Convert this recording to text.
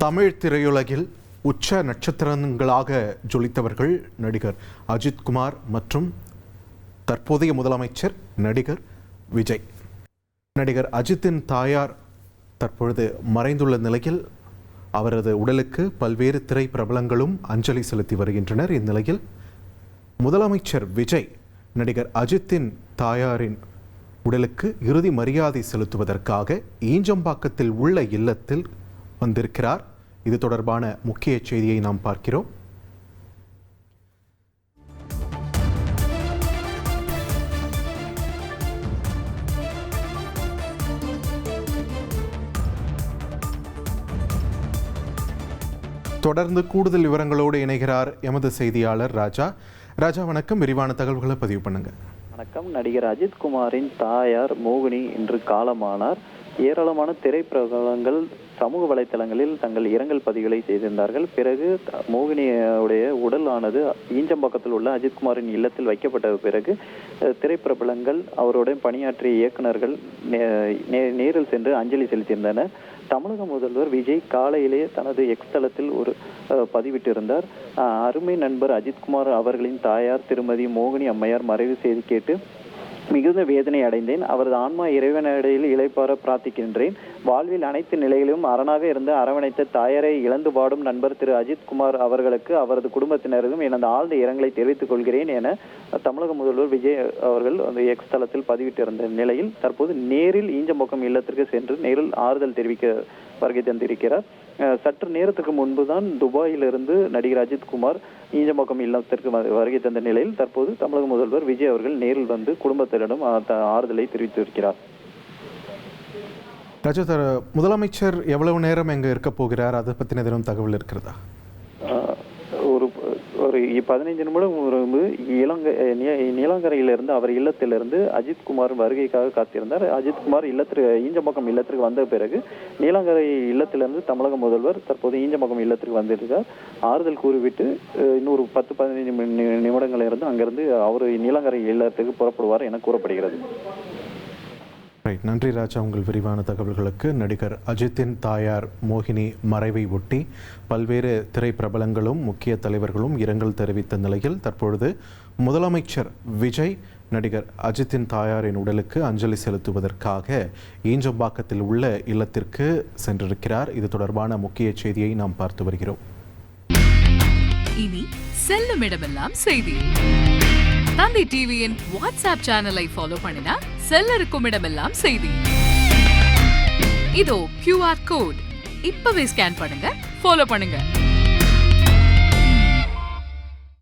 தமிழ் திரையுலகில் உச்ச நட்சத்திரங்களாக ஜொலித்தவர்கள் நடிகர் அஜித் குமார் மற்றும் தற்போதைய முதலமைச்சர் நடிகர் விஜய். நடிகர் அஜித்தின் தாயார் தற்பொழுது மறைந்துள்ள நிலையில் அவரது உடலுக்கு பல்வேறு திரை பிரபலங்களும் அஞ்சலி செலுத்தி வருகின்றனர். இந்நிலையில் முதலமைச்சர் விஜய் நடிகர் அஜித்தின் தாயாரின் உடலுக்கு இறுதி மரியாதை செலுத்துவதற்காக ஈஞ்சம்பாக்கத்தில் உள்ள இல்லத்தில் வந்திருக்கிறார். இது தொடர்பான முக்கிய செய்தியை நாம் பார்க்கிறோம். தொடர்ந்து கூடுதல் விவரங்களோடு இணைகிறார் எமது செய்தியாளர் ராஜா. ராஜா வணக்கம், விரிவான தகவல்களை பதிவு பண்ணுங்க. வணக்கம். நடிகர் அஜித் குமாரின் தாயார் மோகினி இன்று காலமானார். ஏராளமான திரைப்பிரபலங்கள் சமூக வலைத்தளங்களில் தங்கள் இரங்கல் பதிவுகளை செய்திருந்தார்கள். பிறகு மோகினியுடைய உடலானது ஈஞ்சம்பாக்கத்தில் உள்ள அஜித்குமாரின் இல்லத்தில் வைக்கப்பட்ட பிறகு திரைப்பிரபலங்கள் அவருடன் பணியாற்றிய இயக்குநர்கள் நேரில் சென்று அஞ்சலி செலுத்தியிருந்தனர். தமிழக முதல்வர் விஜய் காலையிலேயே தனது எக்ஸ் தளத்தில் ஒரு பதிவிட்டிருந்தார். அருமை நண்பர் அஜித்குமார் அவர்களின் தாயார் திருமதி மோகினி அம்மையார் மறைவு செய்தி கேட்டு மிகுந்த வேதனை அடைந்தேன். அவரது ஆன்மா இறைவனடையில் இளைப்பார பிரார்த்திக்கின்றேன். வாழ்வில் அனைத்து நிலைகளிலும் அரணாக இருந்து அரவணைத்த தாயாரை இழந்து பாடும் நண்பர் திரு அஜித் குமார் அவர்களுக்கு அவரது குடும்பத்தினருக்கும் எனது ஆழ்ந்த இரங்கலை தெரிவித்துக் கொள்கிறேன் என தமிழக முதல்வர் விஜய் அவர்கள் அந்த எக்ஸ் தளத்தில் பதிவிட்டிருந்த நிலையில் தற்போது நேரில் ஈஞ்சம்பாக்கம் இல்லத்திற்கு சென்று நேரில் ஆறுதல் தெரிவிக்க வருகை தந்திருக்கிறார். சற்று நேரத்துக்கு முன்புதான் துபாயிலிருந்து நடிகர் அஜித் குமார் ஈஞ்சம்பாக்கம் இல்லத்திற்கு வருகை தந்த நிலையில் தற்போது தமிழக முதல்வர் விஜய் அவர்கள் நேரில் வந்து குடும்பத்தினரிடம் ஆறுதலை தெரிவித்திருக்கிறார். ராஜா, முதலமைச்சர் எவ்வளவு நேரம் எங்க இருக்க போகிறார், அதை பற்றின எதுவும் தகவல் இருக்கிறதா? ஒரு 15 நிமிடம் நீலாங்கரையிலிருந்து அவர் இல்லத்திலிருந்து அஜித் குமார் வருகைக்காக காத்திருந்தார். அஜித் குமார் ஈஞ்சம்பாக்கம் இல்லத்திற்கு வந்த பிறகு நீலாங்கரை இல்லத்திலிருந்து தமிழக முதல்வர் தற்போது ஈஞ்சம்பாக்கம் இல்லத்திற்கு வந்திருக்கார். ஆறுதல் கூறிவிட்டு இன்னொரு 10-15 நிமிடங்கள் இருந்து அங்கிருந்து அவர் நீலாங்கரை இல்லத்துக்கு புறப்படுவார் என கூறப்படுகிறது. நன்றி ராஜா, உங்கள் விரிவான தகவல்களுக்கு. நடிகர் அஜித்தின் தாயார் மோகினி மறைவை ஒட்டி பல்வேறு திரைப்பிரபலங்களும் முக்கிய தலைவர்களும் இரங்கல் தெரிவித்த நிலையில் தற்பொழுது முதலமைச்சர் விஜய் நடிகர் அஜித்தின் தாயாரின் உடலுக்கு அஞ்சலி செலுத்துவதற்காக ஈஞ்சம்பாக்கத்தில் உள்ள இல்லத்திற்கு சென்றிருக்கிறார். இது தொடர்பான முக்கிய செய்தியை நாம் பார்த்து வருகிறோம். இனி செல்லும் இடமெல்லாம் செய்தி. தந்தி டிவியின் வாட்ஸ்அப் சேனலை ஃபாலோ பண்ணினா செல்ல இருக்கும் இடமெல்லாம் செய்தி. இதோ QR கோட் இப்பவே ஸ்கேன் பண்ணுங்க, ஃபாலோ பண்ணுங்க.